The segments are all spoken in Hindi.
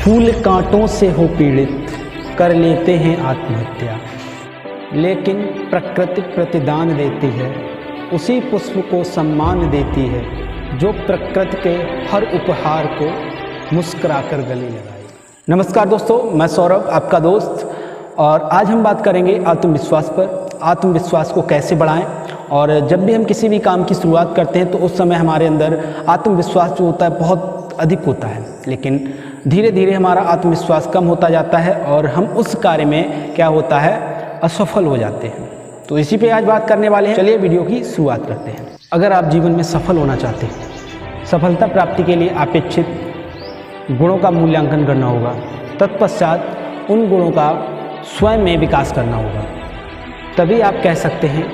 फूल कांटों से हो पीड़ित कर लेते हैं आत्महत्या, लेकिन प्रकृति प्रतिदान देती है, उसी पुष्प को सम्मान देती है जो प्रकृति के हर उपहार को मुस्कुराकर गले लगाए। नमस्कार दोस्तों, मैं सौरभ आपका दोस्त, और आज हम बात करेंगे आत्मविश्वास पर। आत्मविश्वास को कैसे बढ़ाएं। और जब भी हम किसी भी काम की शुरुआत करते हैं तो उस समय हमारे अंदर आत्मविश्वास जो होता है बहुत अधिक होता है, लेकिन धीरे धीरे हमारा आत्मविश्वास कम होता जाता है और हम उस कार्य में क्या होता है, असफल हो जाते हैं। तो इसी पे आज बात करने वाले हैं। चलिए वीडियो की शुरुआत करते हैं। अगर आप जीवन में सफल होना चाहते हैं, सफलता प्राप्ति के लिए अपेक्षित गुणों का मूल्यांकन करना होगा, तत्पश्चात उन गुणों का स्वयं में विकास करना होगा। तभी आप कह सकते हैं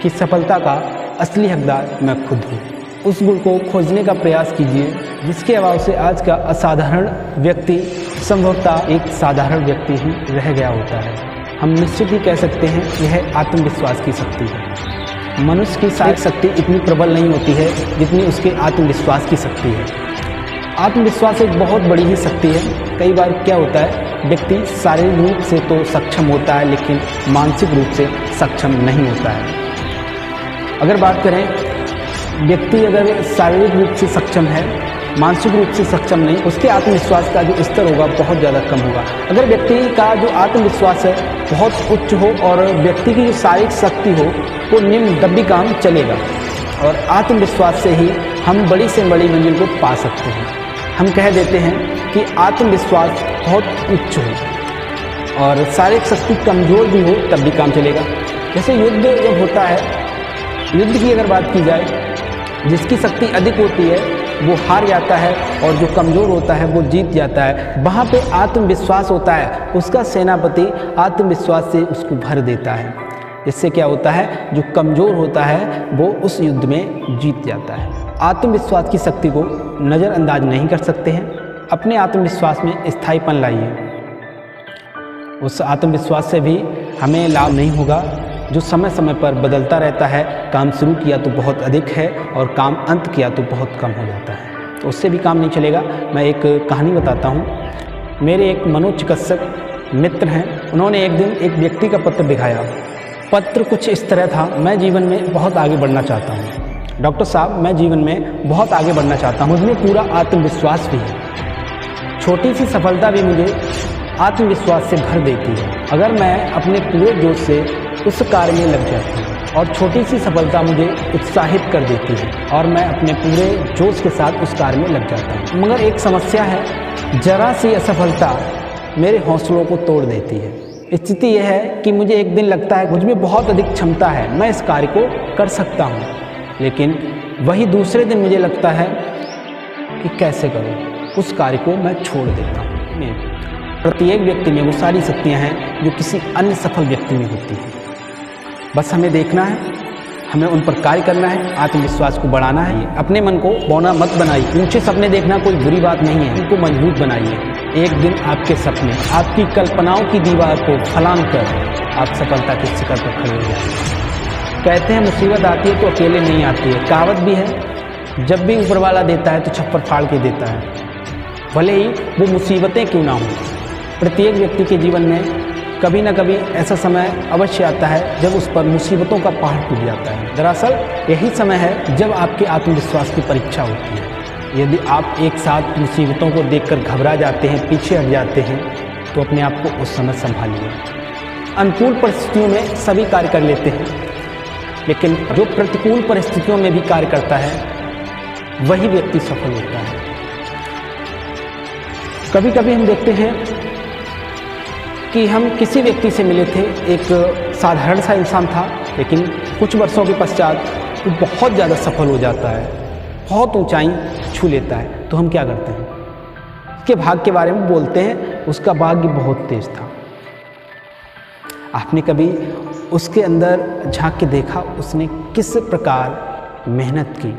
कि सफलता का असली हकदार मैं खुद हूँ। उस गुण को खोजने का प्रयास कीजिए जिसके अभाव से आज का असाधारण व्यक्ति संभवतः एक साधारण व्यक्ति ही रह गया होता है। हम निश्चित ही कह सकते हैं यह आत्मविश्वास की शक्ति है। मनुष्य की शारीरिक शक्ति इतनी प्रबल नहीं होती है जितनी उसके आत्मविश्वास की शक्ति है। आत्मविश्वास एक बहुत बड़ी ही शक्ति है। कई बार क्या होता है, व्यक्ति शारीरिक रूप से तो सक्षम होता है लेकिन मानसिक रूप से सक्षम नहीं होता है। अगर बात करें, व्यक्ति अगर शारीरिक रूप से सक्षम है, मानसिक रूप से सक्षम नहीं, उसके आत्मविश्वास का जो स्तर होगा बहुत ज़्यादा कम होगा। अगर व्यक्ति का जो आत्मविश्वास है बहुत उच्च हो और व्यक्ति की जो शारीरिक शक्ति हो वो निम्न, तब भी काम चलेगा। और आत्मविश्वास से ही हम बड़ी से बड़ी मंजिल को पा सकते हैं। हम कह देते हैं कि आत्मविश्वास बहुत उच्च हो और शारीरिक शक्ति कमज़ोर भी हो तब भी काम चलेगा। जैसे युद्ध जब होता है, युद्ध की अगर बात की जाए, जिसकी शक्ति अधिक होती है वो हार जाता है और जो कमज़ोर होता है वो जीत जाता है। वहाँ पे आत्मविश्वास होता है, उसका सेनापति आत्मविश्वास से उसको भर देता है। इससे क्या होता है, जो कमज़ोर होता है वो उस युद्ध में जीत जाता है। आत्मविश्वास की शक्ति को नज़रअंदाज नहीं कर सकते हैं। अपने आत्मविश्वास में स्थायीपन लाइए। उस आत्मविश्वास से भी हमें लाभ नहीं होगा जो समय समय पर बदलता रहता है। काम शुरू किया तो बहुत अधिक है और काम अंत किया तो बहुत कम हो जाता है, तो उससे भी काम नहीं चलेगा। मैं एक कहानी बताता हूँ। मेरे एक मनोचिकित्सक मित्र हैं, उन्होंने एक दिन एक व्यक्ति का पत्र दिखाया। पत्र कुछ इस तरह था, मैं जीवन में बहुत आगे बढ़ना चाहता हूँ डॉक्टर साहब, मैं जीवन में बहुत आगे बढ़ना चाहता हूँ, मुझमें पूरा आत्मविश्वास भी है, छोटी सी सफलता भी मुझे आत्मविश्वास से भर देती है। अगर मैं अपने पूरे जोश से उस कार्य में लग जाती हूँ और छोटी सी सफलता मुझे उत्साहित कर देती है और मैं अपने पूरे जोश के साथ उस कार्य में लग जाता हूँ। मगर एक समस्या है, जरा सी असफलता मेरे हौसलों को तोड़ देती है। स्थिति यह है कि मुझे एक दिन लगता है मुझ में बहुत अधिक क्षमता है, मैं इस कार्य को कर सकता हूँ, लेकिन वही दूसरे दिन मुझे लगता है कि कैसे करूँ, उस कार्य को मैं छोड़ देता हूँ। प्रत्येक व्यक्ति में वो सारी शक्तियाँ हैं जो किसी अन्य सफल व्यक्ति में होती हैं। बस हमें देखना है, हमें उन पर कार्य करना है, आत्मविश्वास को बढ़ाना है। अपने मन को बौना मत बनाइए। ऊंचे सपने देखना कोई बुरी बात नहीं है, उनको मजबूत बनाइए। एक दिन आपके सपने आपकी कल्पनाओं की दीवार को फलांग कर आप सफलता के शिखर पर खड़े हो जाएंगे। कहते हैं मुसीबत आती है तो अकेले नहीं आती है। कहावत भी है, जब भी ऊपर वाला देता है तो छप्पर फाड़ के देता है, भले ही वो मुसीबतें क्यों ना हो। प्रत्येक व्यक्ति के जीवन में कभी ना कभी ऐसा समय अवश्य आता है जब उस पर मुसीबतों का पहाड़ टूट जाता है। दरअसल यही समय है जब आपके आत्मविश्वास की परीक्षा होती है। यदि आप एक साथ मुसीबतों को देखकर घबरा जाते हैं, पीछे हट जाते हैं, तो अपने आप को उस समय संभालिए। अनुकूल परिस्थितियों में सभी कार्य कर लेते हैं, लेकिन जो प्रतिकूल परिस्थितियों में भी कार्य करता है वही व्यक्ति सफल होता है। कभी कभी हम देखते हैं कि हम किसी व्यक्ति से मिले थे, एक साधारण सा इंसान था, लेकिन कुछ वर्षों के पश्चात वो बहुत ज़्यादा सफल हो जाता है, बहुत ऊंचाई छू लेता है। तो हम क्या करते हैं, उसके भाग्य के बारे में बोलते हैं, उसका भाग्य बहुत तेज था। आपने कभी उसके अंदर झांक के देखा उसने किस प्रकार मेहनत की,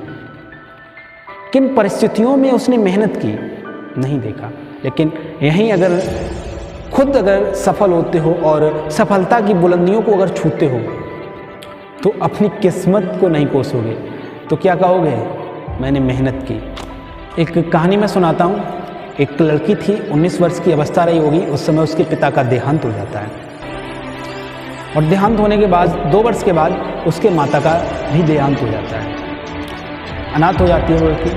किन परिस्थितियों में उसने मेहनत की? नहीं देखा। लेकिन यहीं अगर खुद अगर सफल होते हो और सफलता की बुलंदियों को अगर छूते हो तो अपनी किस्मत को नहीं कोसोगे, तो क्या कहोगे, मैंने मेहनत की। एक कहानी मैं सुनाता हूँ। एक लड़की थी, 19 वर्ष की अवस्था रही होगी, उस समय उसके पिता का देहांत हो जाता है। और देहांत होने के बाद 2 वर्ष के बाद उसके माता का भी देहांत हो जाता है, अनाथ हो जाती है वो लड़की।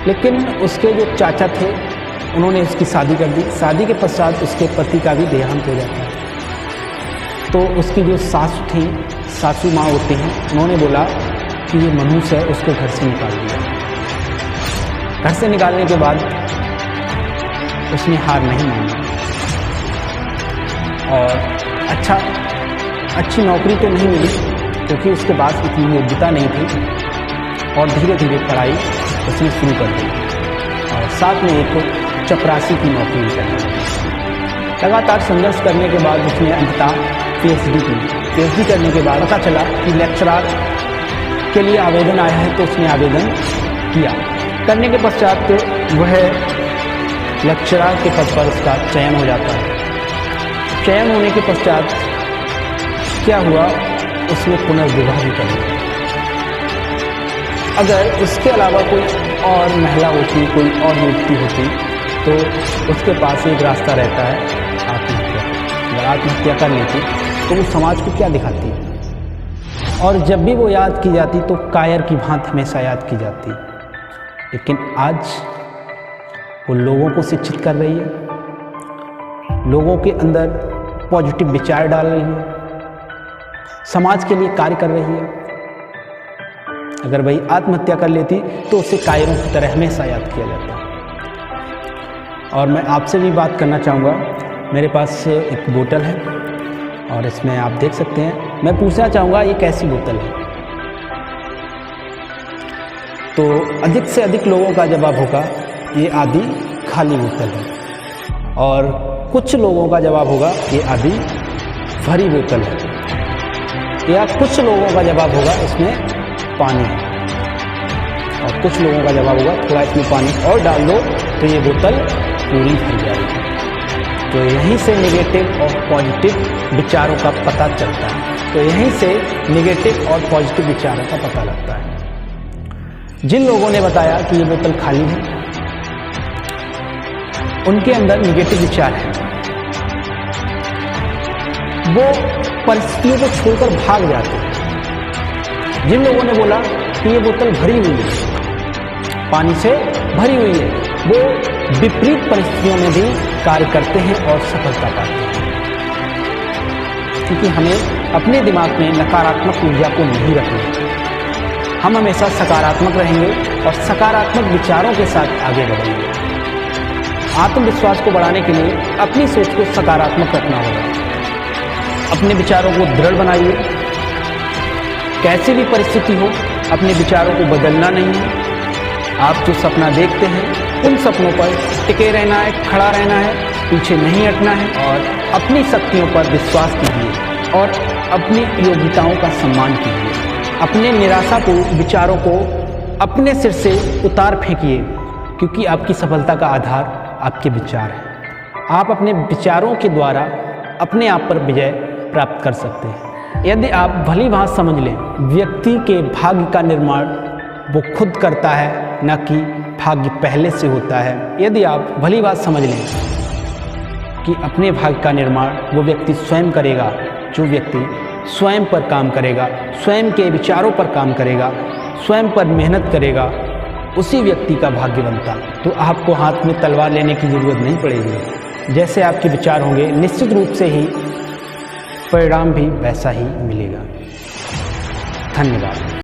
लेकिन उसके जो चाचा थे उन्होंने उसकी शादी कर दी। शादी के पश्चात उसके पति का भी देहांत हो जाता है। तो उसकी जो सासू थी, सासू माँ होती हैं, उन्होंने बोला कि ये मनुष्य है, उसको घर से निकाल दिया। घर से निकालने के बाद उसने हार नहीं मानी और अच्छी नौकरी तो नहीं मिली क्योंकि उसके पास इतनी योग्यता नहीं थी और धीरे धीरे पढ़ाई उसने शुरू कर दी और साथ में एक चपरासी की नौकरी भी करने लगी। लगातार संघर्ष करने के बाद उसने अंततः पीएचडी की। पीएचडी करने के बाद पता चला कि लेक्चरर के लिए आवेदन आया है, तो उसने आवेदन किया। करने के पश्चात वह लेक्चरर के पद पर उसका चयन हो जाता है। चयन होने के पश्चात क्या हुआ, उसने पुनर्विवाह भी कर लिया। अगर उसके अलावा कोई और महिला होती, कोई और युवती होती, तो उसके पास एक रास्ता रहता है आत्महत्या। अगर आत्महत्या कर लेती तो वो समाज को क्या दिखाती, और जब भी वो याद की जाती तो कायर की भांति हमेशा याद की जाती। लेकिन आज वो लोगों को शिक्षित कर रही है, लोगों के अंदर पॉजिटिव विचार डाल रही है, समाज के लिए कार्य कर रही है। अगर वही आत्महत्या कर लेती तो उसे कायरों की तरह हमेशा याद किया जाता। और मैं आपसे भी बात करना चाहूँगा, मेरे पास एक बोतल है और इसमें आप देख सकते हैं। मैं पूछना चाहूँगा ये कैसी बोतल है, तो अधिक से अधिक लोगों का जवाब होगा ये आधी खाली बोतल है, और कुछ लोगों का जवाब होगा ये आधी भरी बोतल है, या कुछ लोगों का जवाब होगा इसमें पानी है, और कुछ लोगों का जवाब होगा थोड़ा इसमें पानी और डाल दो तो ये बोतल पूरी भर जाएगी। तो यहीं से नेगेटिव और पॉजिटिव विचारों का पता चलता है। तो यहीं से नेगेटिव और पॉजिटिव विचारों का पता लगता है। जिन लोगों ने बताया कि ये बोतल खाली है, उनके अंदर नेगेटिव विचार है, वो परिस्थितियों को छोड़कर भाग जाते हैं। जिन लोगों ने बोला कि ये बोतल भरी हुई है, पानी से भरी हुई है, वो विपरीत परिस्थितियों में भी कार्य करते हैं और सफलता पाते हैं। क्योंकि हमें अपने दिमाग में नकारात्मक ऊर्जा को नहीं रखना, हम हमेशा सकारात्मक रहेंगे और सकारात्मक विचारों के साथ आगे बढ़ेंगे। आत्मविश्वास को बढ़ाने के लिए अपनी सोच को सकारात्मक रखना होगा। अपने विचारों को दृढ़ बनाइए, कैसी भी परिस्थिति हो अपने विचारों को बदलना नहीं है। आप जो सपना देखते हैं उन सपनों पर टिके रहना है, खड़ा रहना है, पीछे नहीं हटना है, और अपनी शक्तियों पर विश्वास कीजिए और अपनी योग्यताओं का सम्मान कीजिए। अपने निराशा को, विचारों को अपने सिर से उतार फेंकिए, क्योंकि आपकी सफलता का आधार आपके विचार है। आप अपने विचारों के द्वारा अपने आप पर विजय प्राप्त कर सकते हैं। यदि आप भली भांति समझ लें, व्यक्ति के भाग्य का निर्माण वो खुद करता है, न कि भाग्य पहले से होता है। यदि आप भली बात समझ लें कि अपने भाग्य का निर्माण वो व्यक्ति स्वयं करेगा, जो व्यक्ति स्वयं पर काम करेगा, स्वयं के विचारों पर काम करेगा, स्वयं पर मेहनत करेगा, उसी व्यक्ति का भाग्य बनता। तो आपको हाथ में तलवार लेने की ज़रूरत नहीं पड़ेगी। जैसे आपके विचार होंगे, निश्चित रूप से ही परिणाम भी वैसा ही मिलेगा। धन्यवाद।